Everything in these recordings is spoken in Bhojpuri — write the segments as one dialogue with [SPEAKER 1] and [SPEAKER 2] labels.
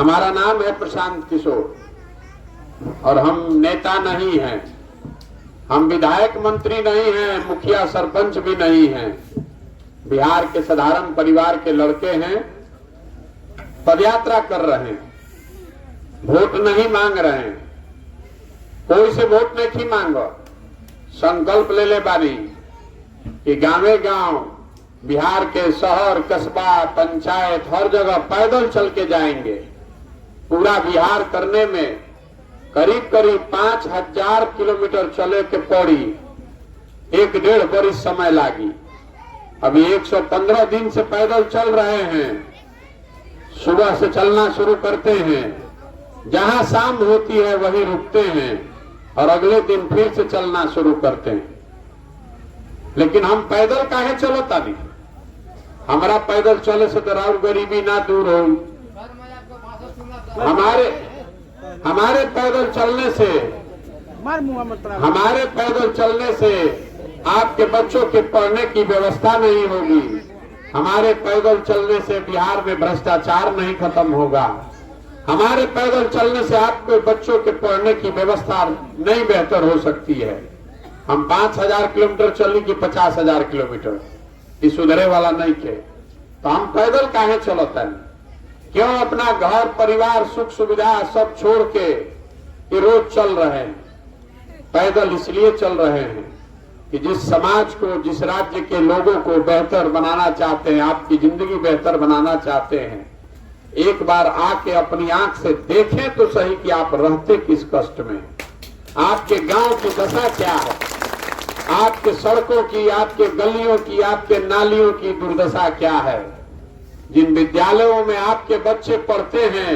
[SPEAKER 1] हमारा नाम है प्रशांत किशोर और हम नेता नहीं हैं, हम विधायक मंत्री नहीं हैं, मुखिया सरपंच भी नहीं हैं। बिहार के साधारण परिवार के लड़के हैं, पदयात्रा कर रहे हैं, वोट नहीं मांग रहे हैं, कोई से वोट नहीं मांगो। संकल्प ले ले बारी कि गांवे गांव बिहार के शहर कस्बा पंचायत हर जगह पैदल चल के जाएंगे। पूरा बिहार करने में करीब करीब 5000 किलोमीटर चले के पड़ी, 1-1.5 वर्ष समय लागी। अभी 115 दिन से पैदल चल रहे हैं। सुबह से चलना शुरू करते हैं, जहां शाम होती है वहीं रुकते हैं और अगले दिन फिर से चलना शुरू करते हैं। लेकिन हम पैदल काहे चलता नहीं? हमारा पैदल चले से तो और गरीबी ना दूर हो। हमारे पैदल चलने से आपके बच्चों के पढ़ने की व्यवस्था नहीं होगी। हमारे पैदल चलने से बिहार में भ्रष्टाचार नहीं खत्म होगा। हमारे पैदल चलने से आपके बच्चों के पढ़ने की व्यवस्था नहीं बेहतर हो सकती है। हम 5000 किलोमीटर चली कि 50,000 किलोमीटर, ये सुधरे वाला नहीं के, तो हम पैदल काहे चलता है? क्यों अपना घर परिवार सुख सुविधा सब छोड़ के ये रोज चल रहे हैं? पैदल इसलिए चल रहे हैं कि जिस समाज को, जिस राज्य के लोगों को बेहतर बनाना चाहते हैं, आपकी जिंदगी बेहतर बनाना चाहते हैं, एक बार आके अपनी आंख से देखें तो सही कि आप रहते किस कष्ट में, आपके गांव की दशा क्या है, आपके सड़कों की, आपके गलियों की, आपके नालियों की दुर्दशा क्या है। जिन विद्यालयों में आपके बच्चे पढ़ते हैं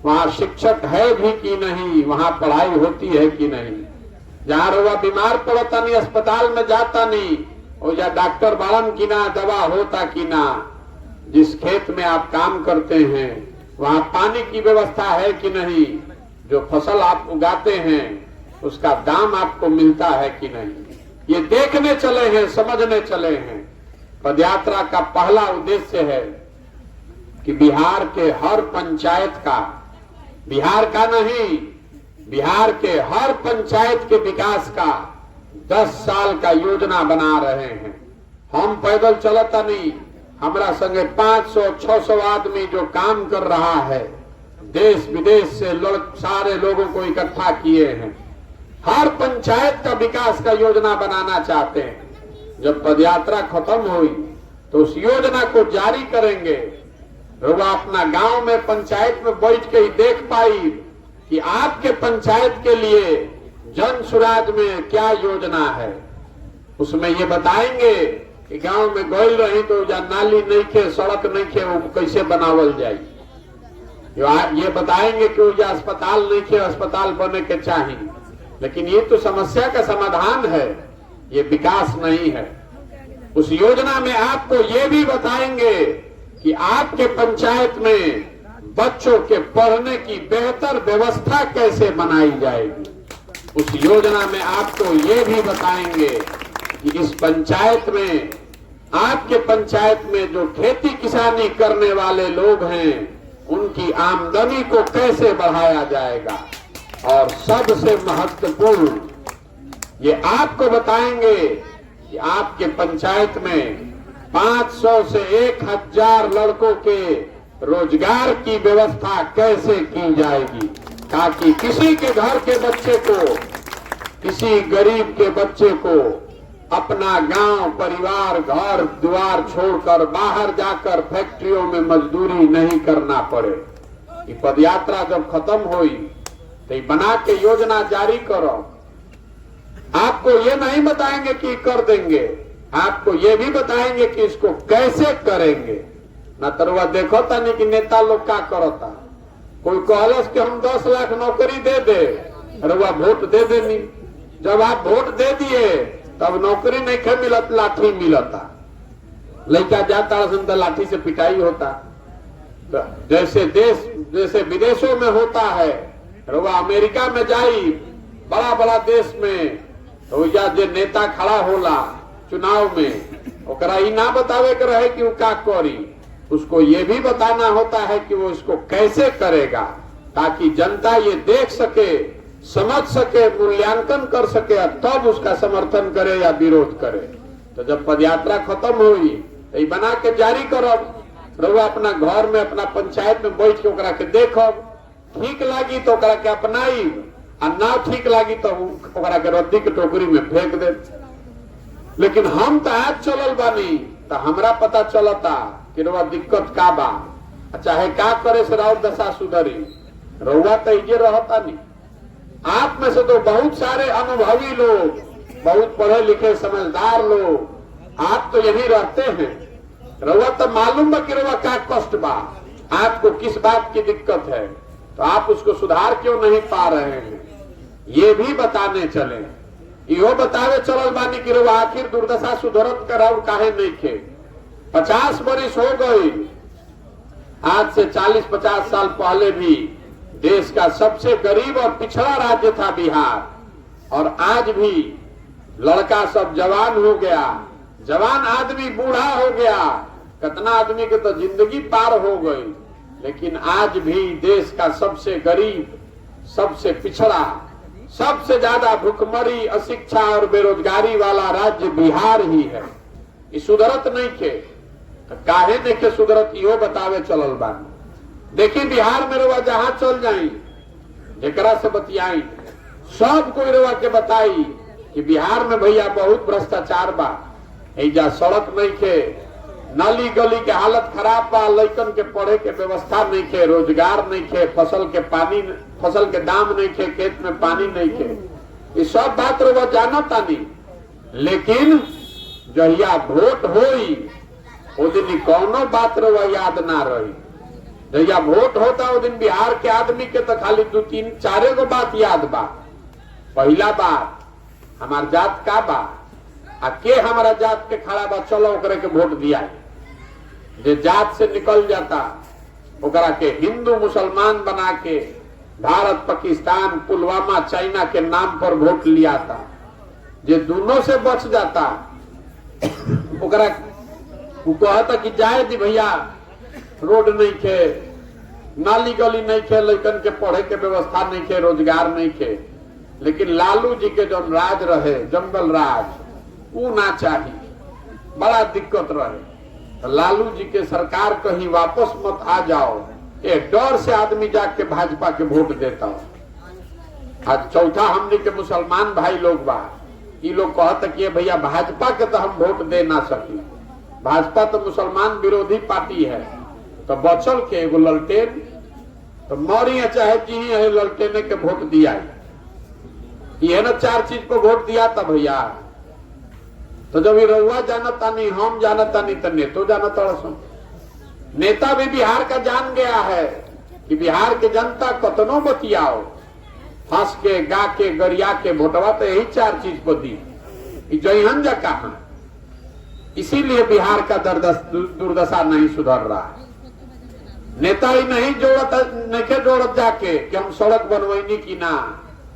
[SPEAKER 1] वहां शिक्षक है भी कि नहीं, वहां पढ़ाई होती है कि नहीं। जहां रोवा बीमार पड़ता नहीं, अस्पताल में जाता नहीं, और या डॉक्टर बाड़न की ना, दवा होता कि ना। जिस खेत में आप काम करते हैं वहां पानी की व्यवस्था है कि नहीं, जो फसल आप उगाते हैं उसका दाम आपको मिलता है कि नहीं। ये देखने चले हैं, समझने चले हैं। पदयात्रा का पहला उद्देश्य है कि बिहार के हर पंचायत का, बिहार का नहीं, बिहार के हर पंचायत के विकास का 10 साल का योजना बना रहे हैं। हम पैदल चलता नहीं, हमारा संगे 500-600 आदमी जो काम कर रहा है, देश विदेश से सारे लोगों को इकट्ठा किए हैं। हर पंचायत का विकास का योजना बनाना चाहते हैं। जब पदयात्रा खत्म हुई तो उस योजना को जारी करेंगे। लोग अपना गांव में पंचायत में बैठ के ही देख पाई कि आपके पंचायत के लिए जन सुराज में क्या योजना है। उसमें ये बताएंगे कि गांव में गई रही तो या नाली नहीं खे, सड़क नहीं खे, वो कैसे बनावल जाए। ये बताएंगे कि या अस्पताल नहीं खे, अस्पताल बने के चाहिए। लेकिन ये तो समस्या का समाधान है, ये विकास नहीं है। उस योजना में आपको ये भी बताएंगे कि आपके पंचायत में बच्चों के पढ़ने की बेहतर व्यवस्था कैसे बनाई जाएगी। उस योजना में आपको ये भी बताएंगे कि इस पंचायत में, आपके पंचायत में जो खेती किसानी करने वाले लोग हैं उनकी आमदनी को कैसे बढ़ाया जाएगा। और सबसे महत्वपूर्ण ये आपको बताएंगे कि आपके पंचायत में 500 से 1000 लड़कों के रोजगार की व्यवस्था कैसे की जाएगी, ताकि किसी के घर के बच्चे को, किसी गरीब के बच्चे को अपना गांव, परिवार, घर द्वार छोड़कर बाहर जाकर फैक्ट्रियों में मजदूरी नहीं करना पड़े। ये पदयात्रा जब खत्म हुई तो बना के योजना जारी करो। आपको ये नहीं बताएंगे कि कर देंगे, आपको ये भी बताएंगे कि इसको कैसे करेंगे। न तरवा देखो तानी कि नेता लोग क्या करता। कोई कहलस कि हम 10 लाख नौकरी दे दे, अरे वह वोट दे देनी। जब आप वोट दे दिए तब नौकरी नहीं खे मिलत, लाठी मिलता। लड़का जाता तो लाठी से पिटाई होता। तो जैसे विदेशों में होता है, वह अमेरिका में जाई, बड़ा बड़ा देश में, तो या जो नेता खड़ा होला चुनाव में, ओकरा ई ना बतावे के रहे कि वो का करी। उसको ये भी बताना होता है कि वो इसको कैसे करेगा, ताकि जनता ये देख सके, समझ सके, मूल्यांकन कर सके, तब उसका समर्थन करे या विरोध करे। तो जब पदयात्रा खत्म हुई तो ये बना के जारी करब, रउआ अपना घर में, अपना पंचायत में बैठ के ओकरा के देखब, ठीक लगी तो ओकरा के अपनाई, आ ना ठीक लगी तो ओकरा के रद्दी के टोकरी में फेंक दे। लेकिन हम तो आज चलल बानी तो हमरा पता चलता कि रउआ दिक्कत का बा, चाहे का करे से राउर दशा सुधरी। रउआ तो इजे रहता नहीं। आप में से तो बहुत सारे अनुभवी लोग, बहुत पढ़े लिखे समझदार लोग, आप तो यही रहते हैं। रउआ तो मालूम है कि रउआ क्या कष्ट बा, आपको किस बात की दिक्कत है, तो आप उसको सुधार क्यों नहीं पा रहे हैं, ये भी बताने चले। इहो बतावे चलल बानी कि रउआ आखिर दुर्दशा सुधरत कर और काहे नहीं खे। 50 बरिस हो गई, आज से 40-50 साल पहले भी देश का सबसे गरीब और पिछड़ा राज्य था बिहार, और आज भी लड़का सब जवान हो गया, जवान आदमी बूढ़ा हो गया, कितना आदमी के तो जिंदगी पार हो गई, लेकिन आज भी देश का सबसे गरीब, सबसे पिछड़ा, सबसे ज्यादा भूखमरी, अशिक्षा और बेरोजगारी वाला राज्य बिहार ही है। ये सुधरत नहीं खे, तो काहे नहीं के सुधरत, इहो बतावे चलल बानी। देखिए बिहार में रउआ जहां चल जाई, जेकरा से बतियाई, सब कोई रउआ के बताई कि बिहार में भैया बहुत भ्रष्टाचार बा, एजा सड़क नहीं खे, नाली गली के हालत खराब बा, लइकन के पढ़े के व्यवस्था नहीं खे, रोजगार नहीं खे, फसल के दाम नहीं खे, खेत में पानी नहीं खे। ये सब बात रउआ जानता नहीं, लेकिन जहिया वोट होई ओ दिन कौनो बात रउआ याद ना रही। जहिया वोट होता वो दिन बिहार के आदमी के तो खाली 2-3-4 गो बात याद बा। पहला बात, हमार जात का बा, आ के हमारा जात के खड़ा बा, चलो ओकरे के वोट दिया। जे जात से निकल जाता ओकरा के हिंदू मुसलमान बना के भारत, पाकिस्तान, पुलवामा, चाइना के नाम पर वोट लिया था। जे दोनों से बच जाता ओकरा कहता कि जाए दी भैया, रोड नहीं खे, नाली गली नहीं खे, लड़कन के पढ़े के व्यवस्था नहीं खे, रोजगार नहीं खे। लेकिन लालू जी के जो राज रहे, जंगल राज, वो ना चाहिए, बड़ा दिक्कत रहे। तो लालू जी के सरकार कहीं वापस मत आ जाओ, ये डर से आदमी जाके भाजपा के वोट देता हो। आज चौथा हमने के मुसलमान भाई लोग बा, ये लोग कहता कि भैया भाजपा के तो हम वोट दे ना सकी, भाजपा तो मुसलमान विरोधी पार्टी है, तो बचल के एगो ललटेन, तो मरी चाहे जी है, ललटेने के वोट दिया। ये ना 4 चीज पर वोट दिया था भैया। तो जब ये रउआ जानता नहीं, हम जानता नहीं, तो नेतो जानता। नेता भी बिहार का जान गया है कि बिहार के जनता कतनो बतियाओ, हंस के, गा के, गरिया के वोटवा तो यही 4 चीज पर दी, जयहन जा कहा। इसीलिए बिहार का दुर्दशा नहीं सुधर रहा है। नेता ही नहीं जोड़त जाके कि हम सड़क बनवैनी की ना,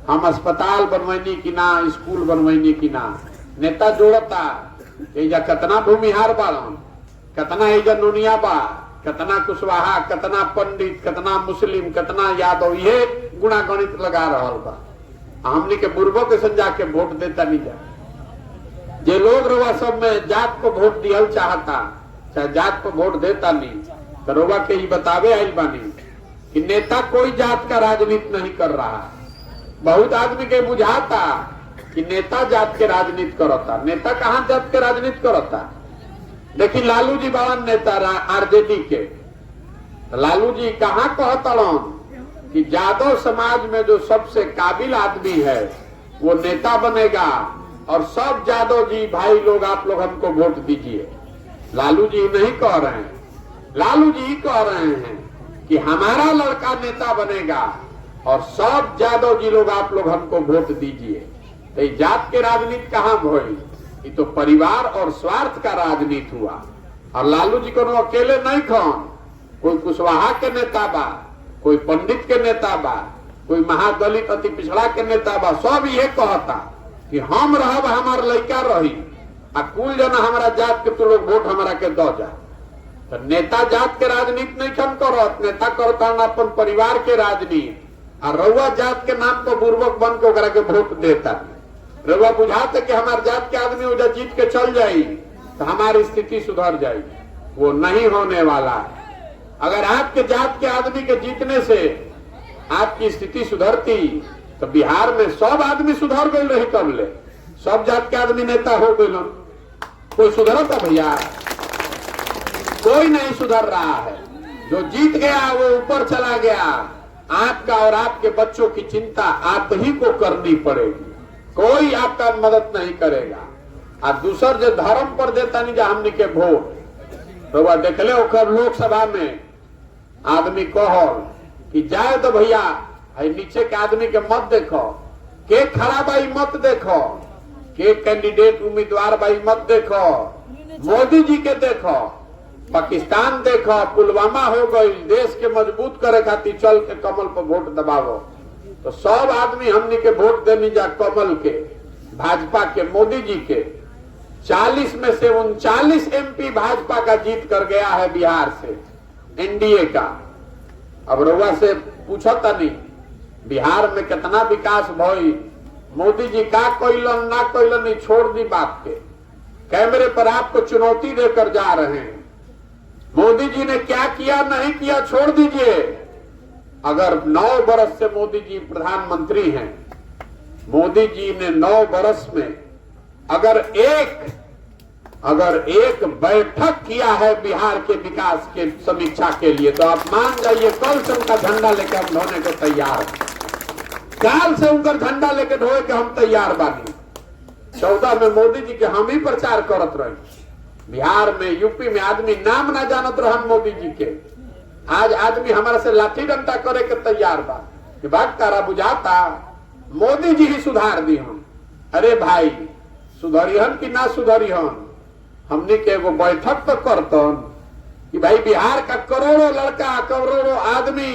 [SPEAKER 1] हम अस्पताल बनवैनी की ना, स्कूल बनवैनी की ना। नेता जोड़ता एजा कितना भूमिहार बाड़न, कितना एजा नुनिया बा, कितना कुशवाहा, कितना पंडित, कितना मुस्लिम, कितना यादव, ये गुणा गणित लगा रहा बा। हमने के बुर्बो के संजा के वोट देता नहीं जा। जे लोग रउआ सब में जात को वोट दियल चाहता, चाहे जात को वोट देता नहीं, तो रउआ के ही बतावे आइल बानी कि नेता कोई जात का राजनीति नहीं कर रहा। बहुत आदमी के बुझाता कि नेता जात के राजनीति करता। नेता कहाँ जात के राजनीति करता? देखिए लालू जी बड़ा नेता आरजेडी के, लालू जी कहाँ कहतड़न कि यादव समाज में जो सबसे काबिल आदमी है वो नेता बनेगा, और सब यादव जी भाई लोग, आप लोग हमको वोट दीजिए। लालू जी नहीं कह रहे हैं, लालू जी कह रहे हैं कि हमारा लड़का नेता बनेगा और सब यादव जी लोग, आप लोग हमको वोट दीजिए। तो जात के राजनीति कहाँ हुई? ये तो परिवार और स्वार्थ का राजनीति हुआ। और लालू जी को अकेले नहीं खन, कोई कुशवाहा के नेता बा, कोई पंडित के नेता बा, कोई महादलित अति पिछड़ा के नेता बा, सब ये कहता कि हम रहब, हमार लड़का रही, आ कुल जना हमारा जात के तो लोग वोट हमारा के दो जा। तो नेता जात के राजनीति नहीं खम करो, नेता करता अपन परिवार के राजनीति। और रउआ जात के नाम पर बुर्बक बन के ओकरा के वोट देता। रउआ बुझाते कि हमारे जात के आदमी उधर जीत के चल जाई तो हमारी स्थिति सुधर जाएगी, वो नहीं होने वाला है। अगर आपके जात के आदमी के जीतने से आपकी स्थिति सुधरती तो बिहार में सब आदमी सुधर गए रही कब ले, सब जात के आदमी नेता हो गए। कोई सुधरा था भैया? कोई नहीं सुधर रहा है। जो जीत गया वो ऊपर चला गया। आपका और आपके बच्चों की चिंता आप ही को करनी पड़ेगी, कोई आपका मदद नहीं करेगा। और दूसर जो धर्म पर देता नहीं जा हमने के वोट, तो वह देख ले ओकर लोकसभा में आदमी कहो कि जाए तो भैया नीचे के आदमी के मत देखो, के खड़ा बाई मत देखो, के कैंडिडेट उम्मीदवार बाई मत देखो, मोदी जी के देखो, पाकिस्तान देखो, पुलवामा हो गई, देश के मजबूत करे खातिर चल के कमल पर वोट दबावो। तो सब आदमी हमने के वोट देने जा कमल के, भाजपा के, मोदी जी के। 40 में से 39 MP भाजपा का जीत कर गया है बिहार से, एनडीए का। अब रउआ से पूछा था नहीं बिहार में कितना विकास भई, मोदी जी का कोइलन ना कोइलन नहीं, छोड़ दी बात के। कैमरे पर आपको चुनौती देकर जा रहे हैं, मोदी जी ने क्या किया नहीं किया छोड़ दीजिए। अगर 9 बरस से मोदी जी प्रधानमंत्री हैं, मोदी जी ने 9 बरस में अगर एक बैठक किया है बिहार के विकास के समीक्षा के लिए, तो आप मान जाइए कल से उनका झंडा लेकर हम ढोने को तैयार हैं। काल से उनका झंडा लेकर ढोए के हम तैयार बानी। 14 में मोदी जी के हम ही प्रचार करत रहे। बिहार में, यूपी में आदमी नाम ना जानत रहन मोदी जी के। आज आदमी हमारे से लाठी डंडा करे के तैयार बा कि बात तारा बुझाता मोदी जी ही सुधार दी हम। अरे भाई सुधरिहन कि ना सुधरिहन, हमने के वो बैठक तो करतन कि भाई बिहार का करोड़ों लड़का, करोड़ों आदमी,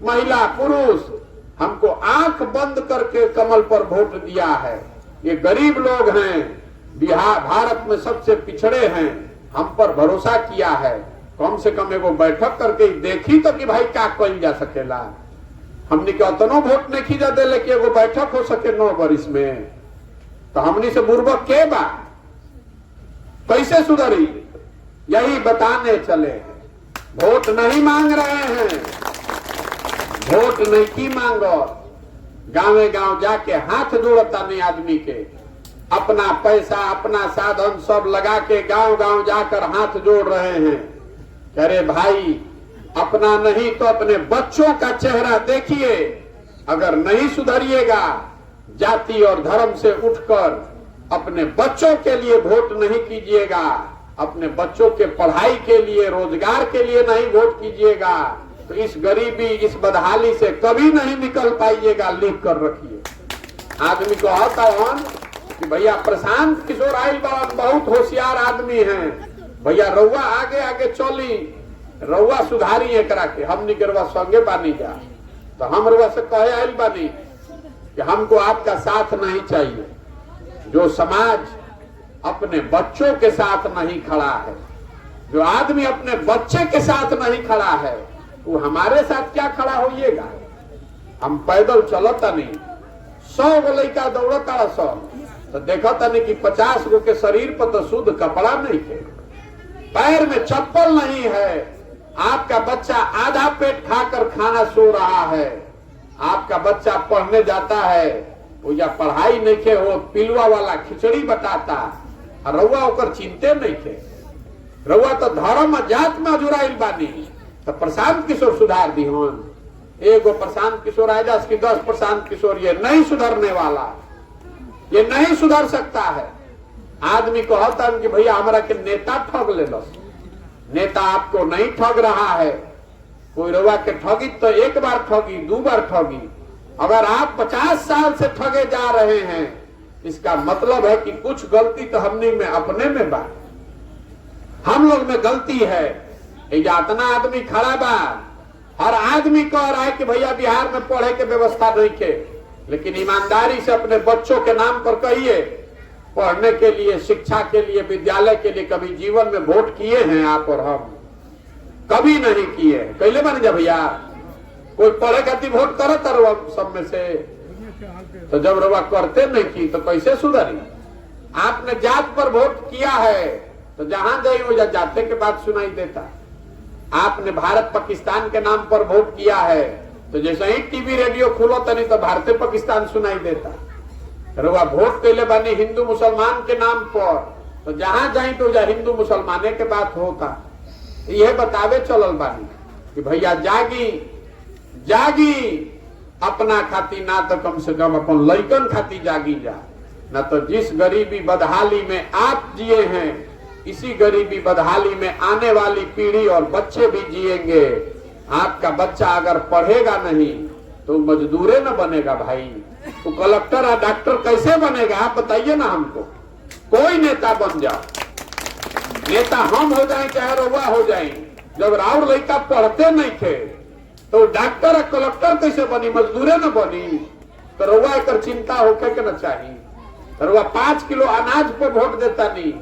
[SPEAKER 1] महिला, पुरुष हमको आंख बंद करके कमल पर वोट दिया है। ये गरीब लोग हैं, बिहार भारत में सबसे पिछड़े हैं, हम पर भरोसा किया है। कम से कम एगो बैठक करके देखी तो कि भाई क्या कल जा सकेला। हमने के उतनो वोट नहीं खींचा दे लेकिन एगो बैठक हो सके 9 बरिस में, तो हमने से बुर्बक के बा कैसे सुधरी? यही बताने चले। वोट नहीं मांग रहे हैं, वोट नहीं की मांगो। गांवे गांव जाके हाथ जोड़ता नहीं आदमी के, अपना पैसा, अपना साधन सब लगा के गांव गांव जाकर हाथ जोड़ रहे हैं। अरे भाई अपना नहीं तो अपने बच्चों का चेहरा देखिए। अगर नहीं सुधरिएगा, जाति और धर्म से उठकर अपने बच्चों के लिए वोट नहीं कीजिएगा, अपने बच्चों के पढ़ाई के लिए, रोजगार के लिए नहीं वोट कीजिएगा, तो इस गरीबी, इस बदहाली से कभी नहीं निकल पाइएगा। लिख कर रखिए। आदमी को आता है कि भैया प्रशांत किशोर आइल बहुत होशियार आदमी हैं, भैया रउआ आगे आगे चली, रउआ सुधारी एकरा के, हम निकरवा संगे बानी जा। तो हम रउआ से कहे आइल बानी कि हमको आपका साथ नहीं चाहिए। जो समाज अपने बच्चों के साथ नहीं खड़ा है, जो आदमी अपने बच्चे के साथ नहीं खड़ा है, वो हमारे साथ क्या खड़ा होइएगा? हम पैदल चलता नहीं, 100 गो लड़का दौड़ता 100, तो देखता नहीं कि 50 गो के शरीर पर तो शुद्ध कपड़ा नहीं है, पैर में चप्पल नहीं है। आपका बच्चा आधा पेट खाकर खाना सो रहा है, आपका बच्चा पढ़ने जाता है, वो या पढ़ाई नहीं के हो, पिलुआ वाला खिचड़ी बताता, और रउआ ओकर चिंते नहीं थे। रउआ तो धर्म जात में जुड़ाइल बानी। तो प्रशांत किशोर सुधार दी हन, एगो प्रशांत किशोर आएगा, 10 प्रशांत किशोर, ये नहीं सुधरने वाला, ये नहीं सुधर सकता है। आदमी कहता है कि भैया हमारा के नेता ठग ले लो। नेता आपको नहीं ठग रहा है। कोई रउआ के ठगी तो एक बार ठगी, 2 बार ठगी। अगर आप 50 साल से ठगे जा रहे हैं, इसका मतलब है कि कुछ गलती तो हमने में अपने में बा, हम लोग में गलती है। इतना आदमी खड़ा बा, हर आदमी कह रहा है कि भैया बिहार में पढ़े के व्यवस्था नहीं के, लेकिन ईमानदारी से अपने बच्चों के नाम पर कहिए, पढ़ने के लिए, शिक्षा के लिए, विद्यालय के लिए कभी जीवन में वोट किए हैं आप और हम? कभी नहीं किए। कैले बन जा भैया, कोई पढ़े खातिर वोट करे तरवा सब में से, तो जब रवा करते नहीं की तो कैसे सुधरी। आपने जात पर वोट किया है तो जहां गई वो जाते के बाद सुनाई देता। आपने भारत पाकिस्तान के नाम पर वोट किया है तो जैसे ही टीवी रेडियो खुलो तनी तो भारतीय पाकिस्तान सुनाई देता। रवा वोट कैले बानी हिंदू मुसलमान के नाम पर, तो जहां जाई तो हिंदू मुसलमाने के बात होता। यह बतावे चलल बानी कि भैया जागी जागी अपना खाती, ना तो कम से कम अपन लइकन खाती जागी जा। न तो जिस गरीबी बदहाली में आप जिए हैं इसी गरीबी बदहाली में आने वाली पीढ़ी और बच्चे भी जिएंगे। आपका बच्चा अगर पढ़ेगा नहीं तो मजदूरे न बनेगा भाई, तो कलेक्टर और डॉक्टर कैसे बनेगा आप बताइए ना हमको। कोई नेता बन जाओ, नेता हम हो जाए चाहे रउआ हो जाए, जब राउर लड़का पढ़ते नहीं थे तो डॉक्टर और कलेक्टर कैसे बनी, मजदूरे न बनी। तो रउआ एक चिंता होके के न चाहिए। रउआ 5 किलो अनाज पर वोट देता नहीं,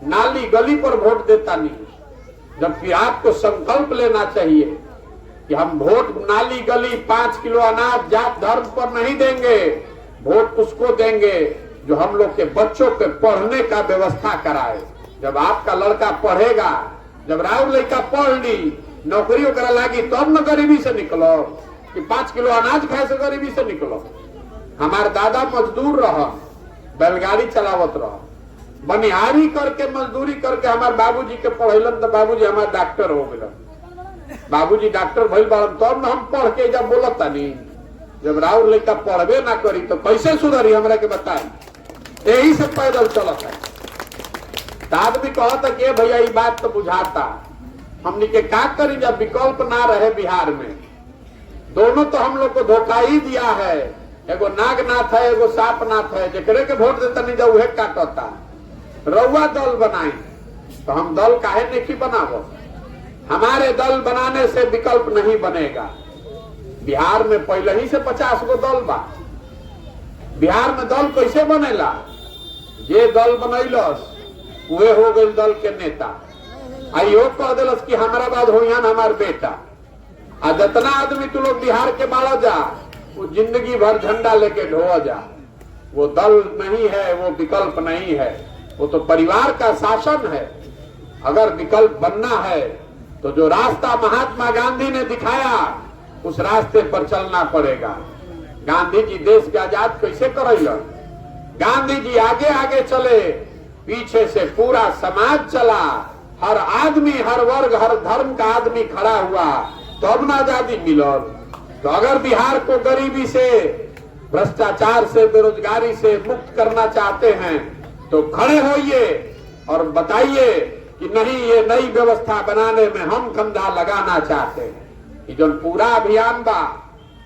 [SPEAKER 1] नाली गली पर वोट देता नहीं, जबकि आपको संकल्प लेना चाहिए कि हम वोट नाली गली 5 किलो अनाज जात धर्म पर नहीं देंगे। वोट उसको देंगे जो हम लोग के बच्चों के पढ़ने का व्यवस्था कराए। जब आपका लड़का पढ़ेगा, जब राउर लड़का पढ़ ली, नौकरी वगैरह लागी, तब न गरीबी से निकलो कि 5 किलो अनाज खाए से गरीबी से निकलो। हमारे दादा मजदूर रहा, बैलगाड़ी चलावत रहा, बनिहारी करके मजदूरी करके हमारे बाबूजी के पढ़ेलन तो बाबूजी हमारे डॉक्टर हो गए। बाबूजी डॉक्टर भइल बाड़न तब न हम पढ़ के जब बोलत नहीं। जब राउर लड़का पढ़बे ना करी तो कैसे सुधरी हमरा के बताई। यही से पैदल चलत है। आदमी कहता कि भैया ये बात तो बुझाता, हमने के का करी जब विकल्प ना रहे बिहार में। दोनों तो हम लोग को धोखा ही दिया है, एगो नागनाथ है एगो सापनाथ है, जेकरे के वोट देता नहीं जब उहे काटता। रउआ दल बनाई तो हम दल काहे नहीं बनावो। हमारे दल बनाने से विकल्प नहीं बनेगा। बिहार में पहले ही से 50 गो दल बा। बिहार में दल कैसे बनेला, जे दल बनैलस उहे हो गई दल के नेता। आइयो कह दिलस कि हमारा बाद हो हमार बेटा। आ जितना आदमी तू लोग बिहार के बाड़ा जा वो जिंदगी भर झंडा लेके ढोआ जा। वो दल नहीं है, वो विकल्प नहीं है, वो तो परिवार का शासन है। अगर विकल्प बनना है तो जो रास्ता महात्मा गांधी ने दिखाया उस रास्ते पर चलना पड़ेगा। गांधी जी देश के आजाद कैसे करेलन? गांधी जी आगे आगे चले, पीछे से पूरा समाज चला, हर आदमी हर वर्ग हर धर्म का आदमी खड़ा हुआ तो अब ना आजादी मिलल। तो अगर बिहार को गरीबी से, भ्रष्टाचार से, बेरोजगारी से मुक्त करना चाहते हैं तो खड़े होइए और बताइए कि नहीं ये नई व्यवस्था बनाने में हम कंधा लगाना चाहते हैं। ये जो पूरा अभियान बा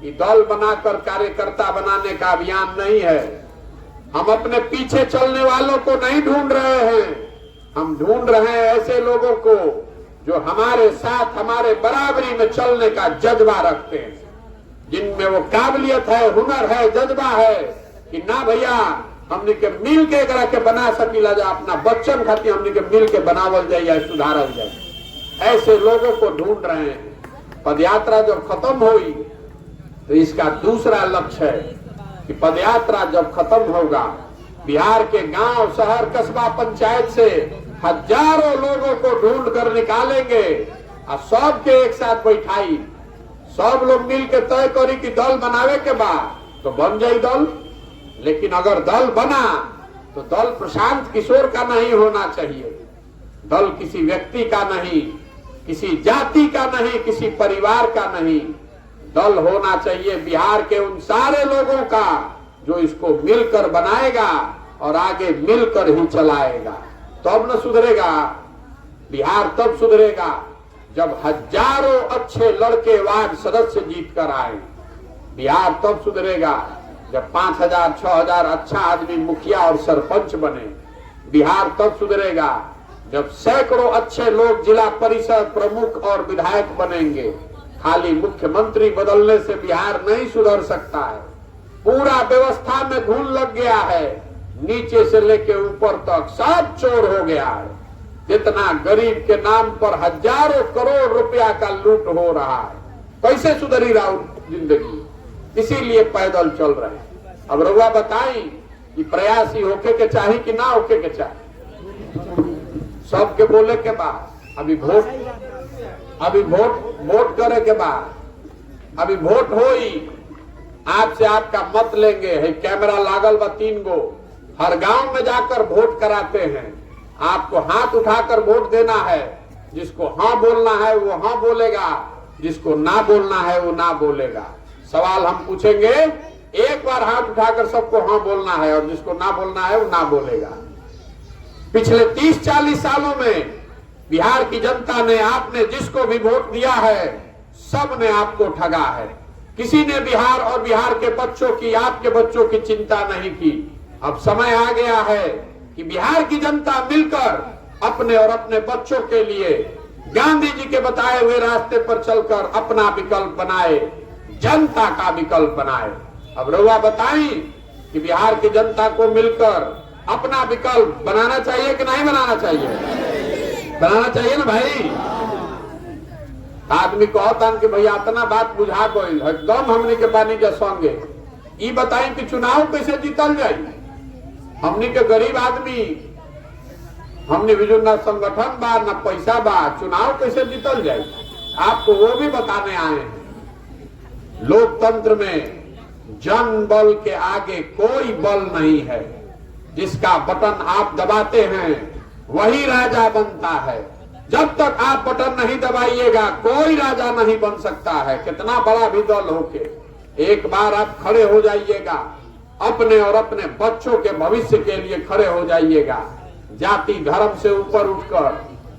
[SPEAKER 1] ये दल बनाकर कार्यकर्ता बनाने का अभियान नहीं है। हम अपने पीछे चलने वालों को नहीं ढूंढ रहे हैं, हम ढूंढ रहे हैं ऐसे लोगों को जो हमारे साथ हमारे बराबरी में चलने का जज्बा रखते हैं, जिनमें वो काबिलियत है, हुनर है, जज्बा है कि ना भैया हमने के मिल के एकरा के बना सकीला जा, अपना बच्चन खातिर हमने के मिल के बनावल जाए या सुधारल जाए। ऐसे लोगों को ढूंढ रहे हैं। पदयात्रा जब खत्म हुई तो इसका दूसरा लक्ष्य है कि पदयात्रा जब खत्म होगा बिहार के गांव शहर कस्बा पंचायत से हजारों लोगों को ढूंढ कर निकालेंगे और सबके एक साथ बैठाई, सब लोग मिल के तय करी कि दल बनावे के बाद तो बन जाए दल। लेकिन अगर दल बना तो दल प्रशांत किशोर का नहीं होना चाहिए, दल किसी व्यक्ति का नहीं, किसी जाति का नहीं, किसी परिवार का नहीं। दल होना चाहिए बिहार के उन सारे लोगों का जो इसको मिलकर बनाएगा और आगे मिलकर ही चलाएगा। तब न सुधरेगा बिहार, तब सुधरेगा जब हजारों अच्छे लड़के वार्ड सदस्य जीत कर आए। बिहार तब सुधरेगा जब 5000 6000 अच्छा आदमी मुखिया और सरपंच बने। बिहार तब सुधरेगा जब सैकड़ों अच्छे लोग जिला परिषद प्रमुख और विधायक बनेंगे। खाली मुख्यमंत्री बदलने से बिहार नहीं सुधर सकता है। पूरा व्यवस्था में घुन लग गया है, नीचे से लेके ऊपर तक सब चोर हो गया है। जितना गरीब के नाम पर हजारों करोड़ रुपया का लूट हो रहा है, कैसे सुधरी राव जिंदगी? इसीलिए पैदल चल रहे हैं। अब रउआ बताई कि प्रयासी होके के चाही कि ना होके के चाही? सबके बोले के बाद अभी वोट करे के बाद अभी वोट होई, आपसे आपका मत लेंगे। है कैमरा लागल बा 3 गो, हर गांव में जाकर वोट कराते हैं। आपको हाथ उठाकर वोट देना है। जिसको हाँ बोलना है वो हाँ बोलेगा, जिसको ना बोलना है वो ना बोलेगा। सवाल हम पूछेंगे, एक बार हाथ उठाकर सबको हाँ बोलना है और जिसको ना बोलना है वो ना बोलेगा। पिछले 30-40 सालों में बिहार की जनता ने, आपने जिसको भी वोट दिया है, सब ने आपको ठगा है। किसी ने बिहार और बिहार के बच्चों की, आपके बच्चों की चिंता नहीं की। अब समय आ गया है कि बिहार की जनता मिलकर अपने और अपने बच्चों के लिए गांधी जी के बताए हुए रास्ते पर चलकर अपना विकल्प बनाए, जनता का विकल्प बनाए। अब रउआ बताई कि बिहार की जनता को मिलकर अपना विकल्प बनाना चाहिए कि नहीं बनाना चाहिए? बनाना चाहिए ना भाई। आदमी कहता कि भैया इतना बात बुझा गई, एकदम हमने के पानी के संगे। ये बताई कि चुनाव कैसे जीतल जाए? हमने के गरीब आदमी, हमने भी जो ना संगठन बा ना पैसा बा, चुनाव कैसे जीतल जाए? आपको वो भी बताने आए हैं। लोकतंत्र में जन बल के आगे कोई बल नहीं है। जिसका बटन आप दबाते हैं वही राजा बनता है। जब तक आप बटन नहीं दबाइएगा कोई राजा नहीं बन सकता है, कितना बड़ा भी दल होके। एक बार आप खड़े हो जाइएगा, अपने और अपने बच्चों के भविष्य के लिए खड़े हो जाइएगा। जाति धर्म से ऊपर उठकर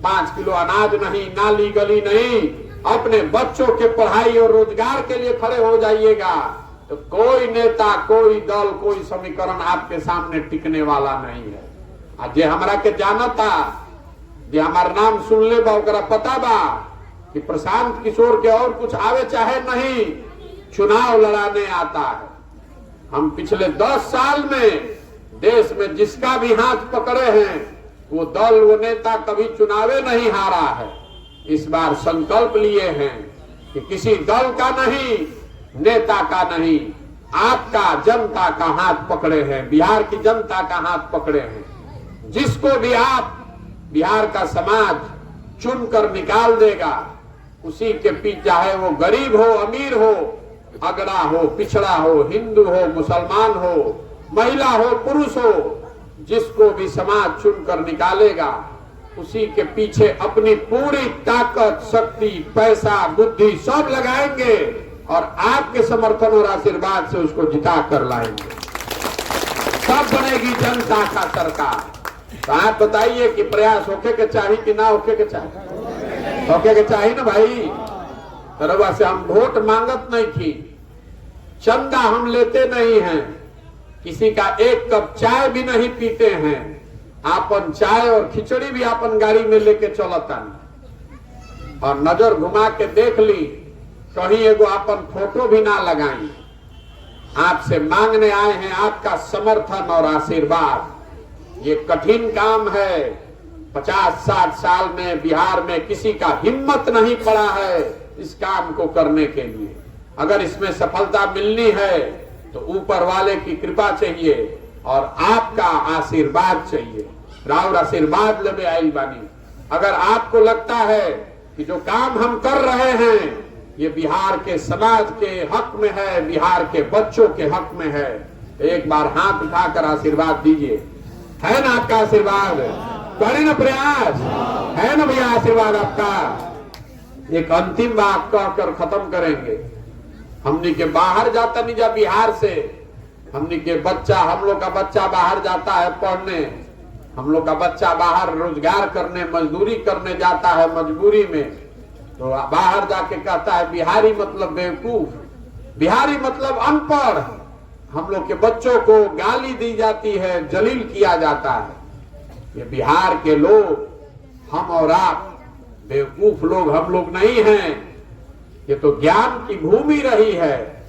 [SPEAKER 1] 5 किलो अनाज नहीं, नाली गली नहीं, अपने बच्चों के पढ़ाई और रोजगार के लिए खड़े हो जाइएगा। तो कोई नेता, कोई दल, कोई समीकरण आपके सामने टिकने वाला नहीं है। आज जे हमरा के जानता, जे हमार नाम सुन ले बा, ओकरा पता बा कि प्रशांत किशोर के और कुछ आवे चाहे नहीं, चुनाव लड़ाने आता है। हम पिछले 10 साल में देश में जिसका भी हाथ पकड़े हैं, वो दल, वो नेता कभी चुनावे नहीं हारा है। इस बार संकल्प लिए हैं कि किसी दल का नहीं, नेता का नहीं, आपका, जनता का हाथ पकड़े हैं, बिहार की जनता का हाथ पकड़े हैं। जिसको भी आप, बिहार का समाज चुनकर निकाल देगा, उसी के पीछे, चाहे वो गरीब हो, अमीर हो, अगड़ा हो, पिछड़ा हो, हिंदू हो, मुसलमान हो, महिला हो, पुरुष हो, जिसको भी समाज चुनकर निकालेगा, उसी के पीछे अपनी पूरी ताकत, शक्ति, पैसा, बुद्धि सब लगाएंगे और आपके समर्थन और आशीर्वाद से उसको जिता कर लाएंगे। तब बनेगी जनता का सरकार। तो आप बताइए कि प्रयास होके के चाहिए कि ना होके के चाहिए? होके के चाहिए ना भाई। तरवा से हम वोट मांगत नहीं थी, चंदा हम लेते नहीं हैं, किसी का एक कप चाय भी नहीं पीते हैं। आपन चाय और खिचड़ी भी आपन गाड़ी में लेके चलता, और नजर घुमा के देख ली, कहीं एगो आपन फोटो भी ना लगाई। आपसे मांगने आए हैं आपका समर्थन और आशीर्वाद। ये कठिन काम है। 50-60 साल में बिहार में किसी का हिम्मत नहीं पड़ा है इस काम को करने के लिए। अगर इसमें सफलता मिलनी है तो ऊपर वाले की कृपा चाहिए और आपका आशीर्वाद चाहिए। राउर आशीर्वाद लेबे आइल बानी। अगर आपको लगता है कि जो काम हम कर रहे हैं ये बिहार के समाज के हक में है, बिहार के बच्चों के हक में है, तो एक बार हाथ उठाकर आशीर्वाद दीजिए। है ना आपका आशीर्वाद? करें ना प्रयास? है ना भैया आशीर्वाद आपका? एक अंतिम बात कहकर खत्म करेंगे। हमने के बाहर जाता नहीं जा बिहार से, हमने के बच्चा, हम लोग का बच्चा बाहर जाता है पढ़ने, हम लोग का बच्चा बाहर रोजगार करने, मजदूरी करने जाता है मजबूरी में, तो बाहर जाके कहता है बिहारी मतलब बेवकूफ, बिहारी मतलब अनपढ़। हम लोग के बच्चों को गाली दी जाती है, जलील किया जाता है। ये बिहार के लोग, हम और आप बेवकूफ लोग हम लोग नहीं हैं। ये तो ज्ञान की भूमि रही है।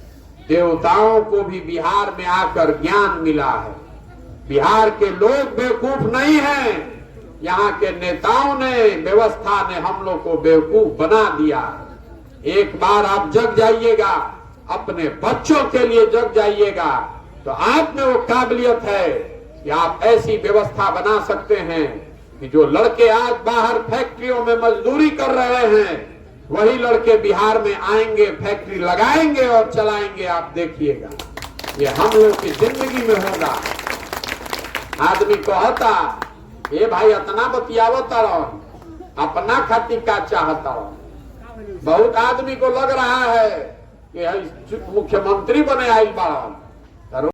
[SPEAKER 1] देवताओं को भी बिहार में आकर ज्ञान मिला है। बिहार के लोग बेवकूफ नहीं हैं, यहाँ के नेताओं ने, व्यवस्था ने हम लोग को बेवकूफ बना दिया। एक बार आप जग जाइएगा, अपने बच्चों के लिए जग जाइएगा, तो आप में वो काबिलियत है कि आप ऐसी व्यवस्था बना सकते हैं कि जो लड़के आज बाहर फैक्ट्रियों में मजदूरी कर रहे हैं, वही लड़के बिहार में आएंगे, फैक्ट्री लगाएंगे और चलाएंगे। आप देखिएगा, ये हम लोग की जिंदगी में होगा। आदमी कहता, ये भाई इतना बतियावता रहो, अपना खातिर का चाहता हो। बहुत आदमी को लग रहा है कि मुख्यमंत्री बने आइल बाड़न,